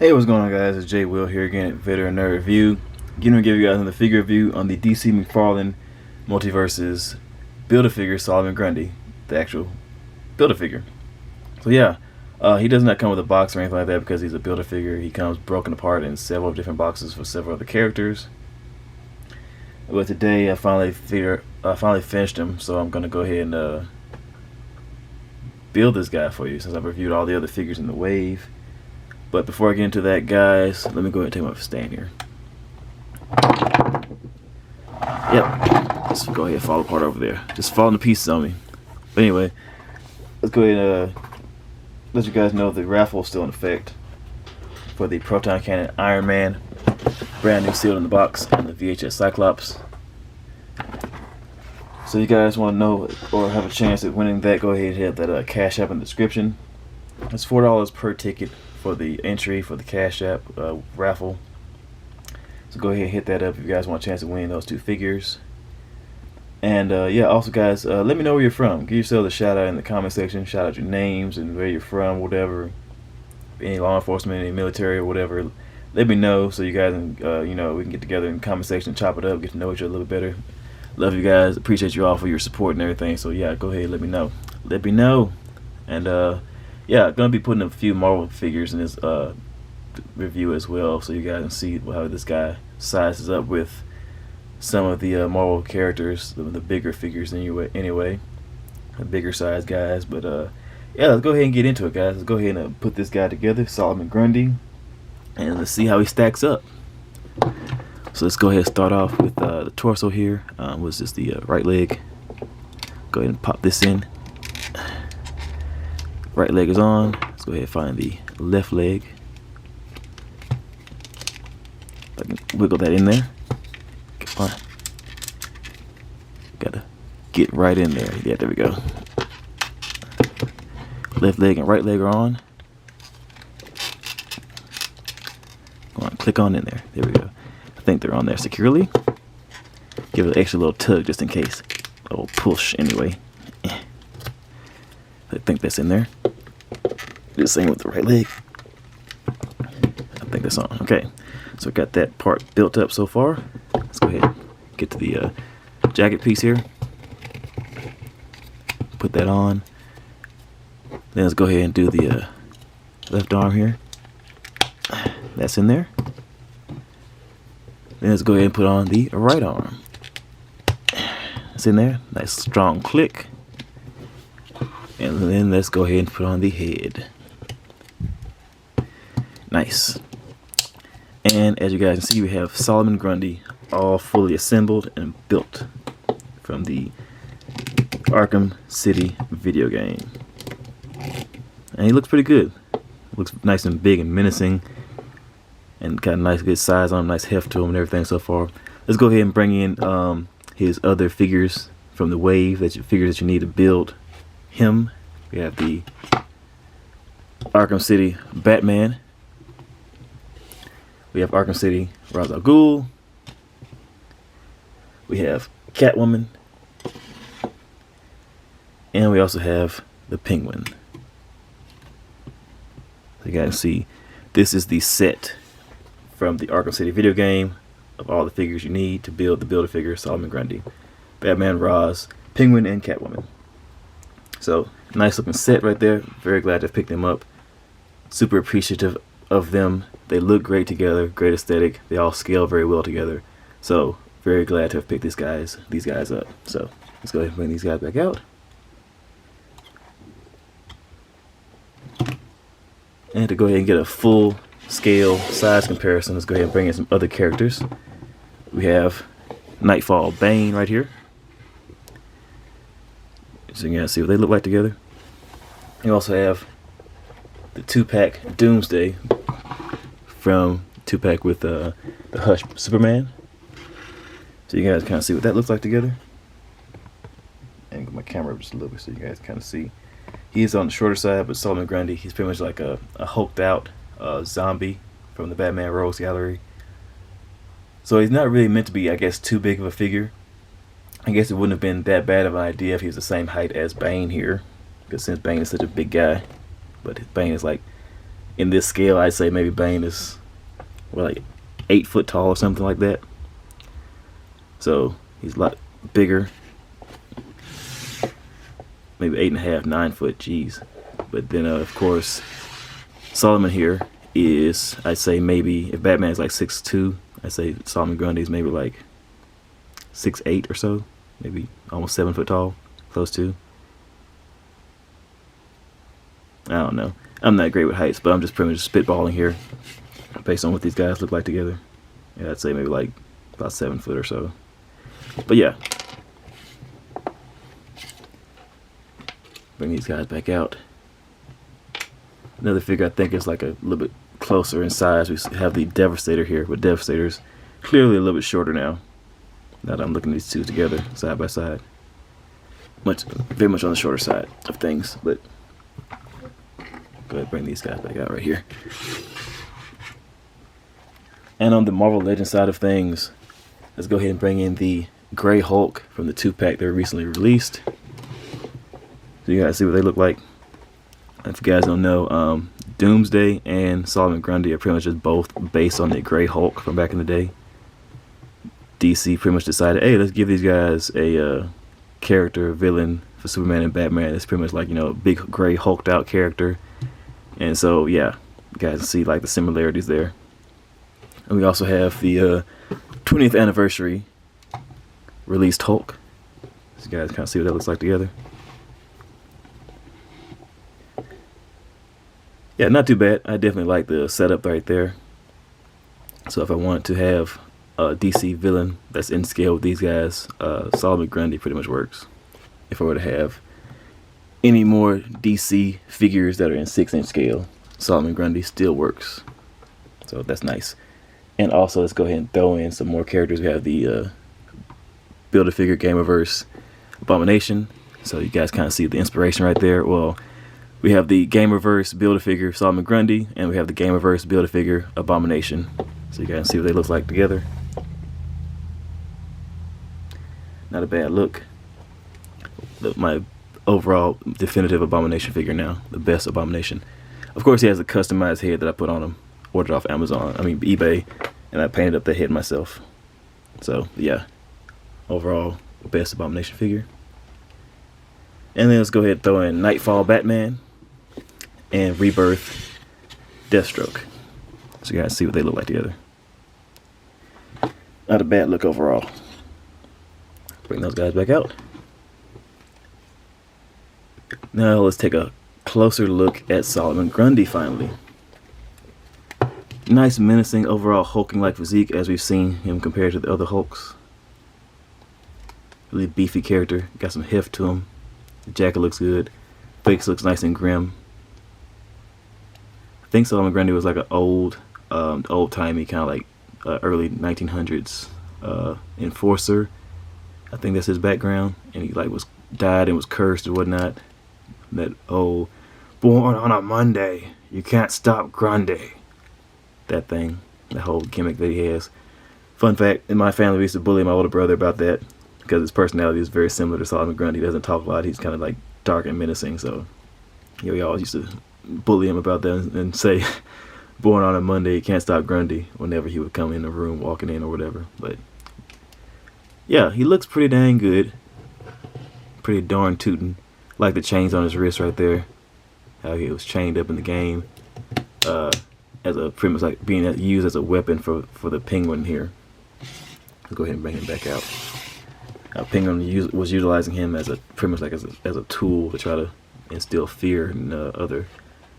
Hey, what's going on, guys? It's J Will here again at Veteran Nerd Review. Again, to give you guys another figure review on the DC Mcfarlane Multiverse's Build-A-Figure Solomon Grundy, the actual Build-A-Figure. So yeah, he does not come with a box or anything like that because he's a Build-A-Figure. He comes broken apart in several different boxes for several other characters. But today I finally finished him, so I'm gonna go ahead and build this guy for you since I've reviewed all the other figures in the wave. But before I get into that, guys, let me go ahead and take my stand here. Yep, let's go ahead and fall apart over there. Just falling to pieces on me. But anyway, let's go ahead and let you guys know the raffle is still in effect for the Proton Cannon Iron Man, brand new sealed in the box, and the VHS Cyclops. So you guys want to know or have a chance at winning that, go ahead and hit that Cash App in the description. It's $4 per ticket for the entry for the Cash App raffle. So go ahead and hit that up if you guys want a chance of winning those two figures. And yeah, also guys, let me know where you're from. Give yourselves a shout out in the comment section. Shout out your names and where you're from, whatever. Any law enforcement, any military or whatever. Let me know so you guys can, you know, we can get together in the comment section and chop it up, get to know each other a little bit better. Love you guys. Appreciate you all for your support and everything. So yeah, go ahead and let me know. Let me know. And yeah, gonna be putting a few Marvel figures in this review as well, so you guys can see how this guy sizes up with some of the Marvel characters, the bigger figures anyway, the bigger size guys. But yeah, let's go ahead and get into it, guys. Let's go ahead and put this guy together, Solomon Grundy, and let's see how he stacks up. So let's go ahead and start off with the torso here. Was just the right leg. Go ahead and pop this in. Right leg is on. Let's go ahead and find the left leg. I can wiggle that in there. Come on. Gotta get right in there. Yeah, there we go. Left leg and right leg are on. Come on, click on in there. There we go. I think they're on there securely. Give it an extra little tug just in case. A little push anyway. I think that's in there. Do the same with the right leg. I think that's on. Okay, so I got that part built up so far. Let's go ahead and get to the jacket piece here. Put that on. Then let's go ahead and do the left arm here. That's in there. Then let's go ahead and put on the right arm. That's in there. Nice strong click. And then let's go ahead and put on the head. Nice. And as you guys can see, we have Solomon Grundy all fully assembled and built from the Arkham City video game. And he looks pretty good. Looks nice and big and menacing. And got a nice good size on him, nice heft to him and everything so far. Let's go ahead and bring in his other figures from the wave, figures that you need to build him. We have the Arkham City Batman. We have Arkham City Ra's al Ghul. We have Catwoman. And we also have the Penguin. So you guys can see this is the set from the Arkham City video game of all the figures you need to build the Build-A-Figure Solomon Grundy. Batman, Ra's, Penguin, and Catwoman. So, nice looking set right there. Very glad to have picked them up. Super appreciative of them. They look great together. Great aesthetic. They all scale very well together. So, very glad to have picked these guys up. So, let's go ahead and bring these guys back out. And to go ahead and get a full scale size comparison, let's go ahead and bring in some other characters. We have Nightfall Bane right here. So you guys see what they look like together. You also have the 2-pack Doomsday from 2-pack with the Hush Superman. So you guys kind of see what that looks like together. Angle my camera just a little bit so you guys kind of see. He's on the shorter side, but Solomon Grundy, he's pretty much like a hulked out zombie from the Batman Rogues Gallery. So he's not really meant to be, I guess, too big of a figure. I guess it wouldn't have been that bad of an idea if he was the same height as Bane here, because since Bane is such a big guy, but Bane is like in this scale, I'd say maybe Bane is like 8 foot tall or something like that. So he's a lot bigger. Maybe 8.5, 9 foot, jeez. But then of course Solomon here is, I'd say maybe, if Batman's like 6'2", I'd say Solomon Grundy is maybe like 6'8" or so, maybe almost 7 foot tall, close to. I don't know. I'm not great with heights, but I'm just pretty much spitballing here based on what these guys look like together. Yeah, I'd say maybe like about 7 foot or so. But yeah. Bring these guys back out. Another figure I think is like a little bit closer in size. We have the Devastator here, but Devastator's clearly a little bit shorter now. Now that I'm looking at these two together, side by side. Very much on the shorter side of things, but go ahead and bring these guys back out right here. And on the Marvel Legends side of things, let's go ahead and bring in the Gray Hulk from the 2-pack that were recently released. So you guys see what they look like. If you guys don't know, Doomsday and Solomon Grundy are pretty much just both based on the Gray Hulk from back in the day. DC pretty much decided, hey, let's give these guys a character, villain for Superman and Batman. It's pretty much like, you know, a big gray hulked out character. And so, yeah, you guys can see like the similarities there. And we also have the 20th anniversary released Hulk. So you guys kind of see what that looks like together. Yeah, not too bad. I definitely like the setup right there. So if I want to have a DC villain that's in scale with these guys, Solomon Grundy pretty much works. If I were to have any more DC figures that are in 6-inch scale, Solomon Grundy still works. So that's nice. And also, let's go ahead and throw in some more characters. We have the Build-A-Figure Gamerverse Abomination. So you guys kind of see the inspiration right there. Well, we have the Gamerverse Build-A-Figure Solomon Grundy, and we have the Gamerverse Build-A-Figure Abomination. So you guys see what they look like together. Not a bad look. My overall definitive Abomination figure now, the best Abomination. Of course, he has a customized head that I put on him, ordered off eBay, and I painted up the head myself. So yeah, overall best Abomination figure. And then let's go ahead and throw in Nightfall Batman and Rebirth Deathstroke. So you guys see what they look like together. Not a bad look overall. Bring those guys back out. Now let's take a closer look at Solomon Grundy finally. Nice menacing overall hulking-like physique as we've seen him compared to the other Hulks. Really beefy character, got some heft to him. The jacket looks good. Face looks nice and grim. I think Solomon Grundy was like an old-timey kind of like early 1900s enforcer. I think that's his background, and he like died and was cursed or whatnot. That old born on a Monday, you can't stop Grundy. That thing, that whole gimmick that he has. Fun fact: in my family, we used to bully my older brother about that because his personality is very similar to Solomon Grundy. He doesn't talk a lot. He's kind of like dark and menacing. So, we always used to bully him about that and say, "Born on a Monday, you can't stop Grundy." Whenever he would come in the room, walking in or whatever, but. Yeah, he looks pretty dang good. Pretty darn tootin'. Like the chains on his wrist right there. How he was chained up in the game. As a pretty much like being used as a weapon for the Penguin here. I'll go ahead and bring him back out. Penguin was utilizing him as pretty much like as a tool to try to instill fear in other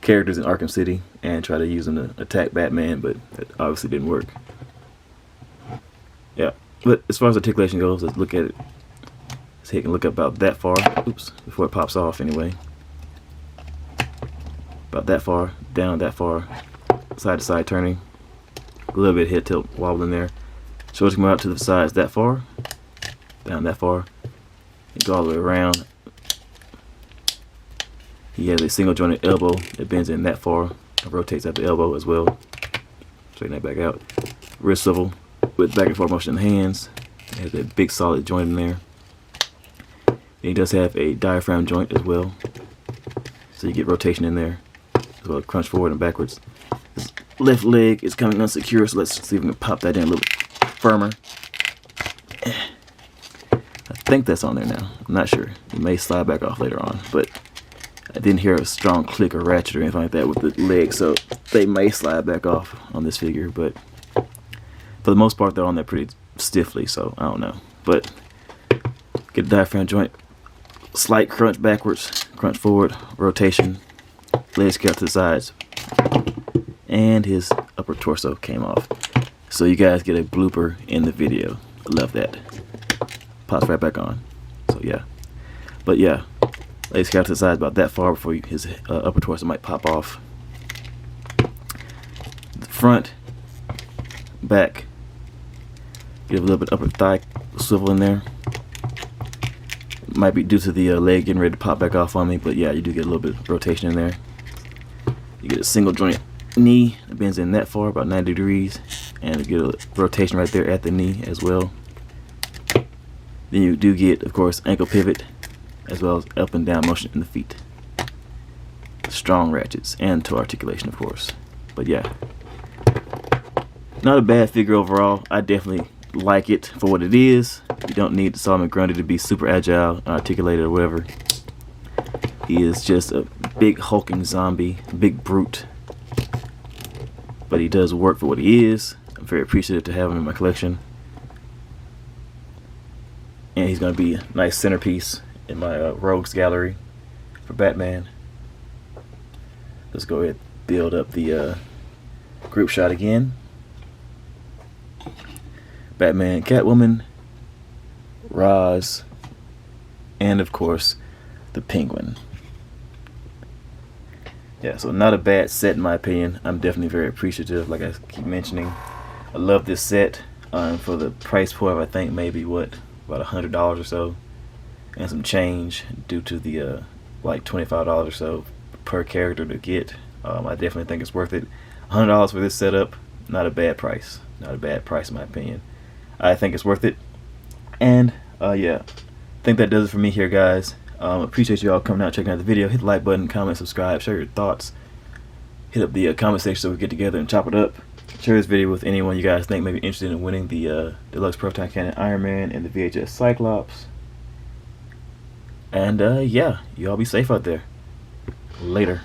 characters in Arkham City and try to use him to attack Batman, but that obviously didn't work. Yeah. But as far as articulation goes, let's look at it. Let's take a look about that far. Oops, before it pops off anyway. About that far, down that far, side to side turning. A little bit of head tilt wobbling there. Shoulders come out to the sides that far, down that far, and go all the way around. He has a single jointed elbow that bends in that far and rotates at the elbow as well. Straighten that back out. Wrist swivel with back and forth motion in the hands. It has a big solid joint in there. And he does have a diaphragm joint as well. So you get rotation in there as well as crunch forward and backwards. His left leg is coming unsecure, so let's see if we can pop that in a little bit firmer. I think that's on there now. I'm not sure. It may slide back off later on, but I didn't hear a strong click or ratchet or anything like that with the legs, so they may slide back off on this figure, but for the most part they're on there pretty stiffly, so I don't know. But get the diaphragm joint, slight crunch backwards, crunch forward, rotation, legs cut to the sides, and his upper torso came off. So you guys get a blooper in the video. I love that. Pops right back on. So yeah, but yeah, legs cut to the sides about that far before his upper torso might pop off. The front, back, get a little bit upper thigh swivel in there. Might be due to the leg getting ready to pop back off on me, but yeah, you do get a little bit of rotation in there. You get a single joint knee that bends in that far, about 90 degrees, and you get a rotation right there at the knee as well. Then you do get, of course, ankle pivot, as well as up and down motion in the feet. Strong ratchets and toe articulation, of course. But yeah, not a bad figure overall. I definitely like it for what it is. You don't need Solomon Grundy to be super agile, articulated, or whatever. He is just a big hulking zombie, big brute. But he does work for what he is. I'm very appreciative to have him in my collection. And he's going to be a nice centerpiece in my rogues gallery for Batman. Let's go ahead and build up the group shot again. Batman, Catwoman, Roz, and of course the Penguin. Yeah, so not a bad set in my opinion. I'm definitely very appreciative, like I keep mentioning. I love this set for the price point. I think maybe what, about $100 or so, and some change due to the like $25 or so per character to get. I definitely think it's worth it. $100 for this setup, not a bad price. Not a bad price in my opinion. I think it's worth it. And yeah, I think that does it for me here, guys. Appreciate you all coming out, checking out the video. Hit the like button, comment, subscribe, share your thoughts. Hit up the comment section so we get together and chop it up. Share this video with anyone you guys think may be interested in winning the Deluxe Proton Cannon Iron Man and the VHS Cyclops. And yeah, you all be safe out there. Later.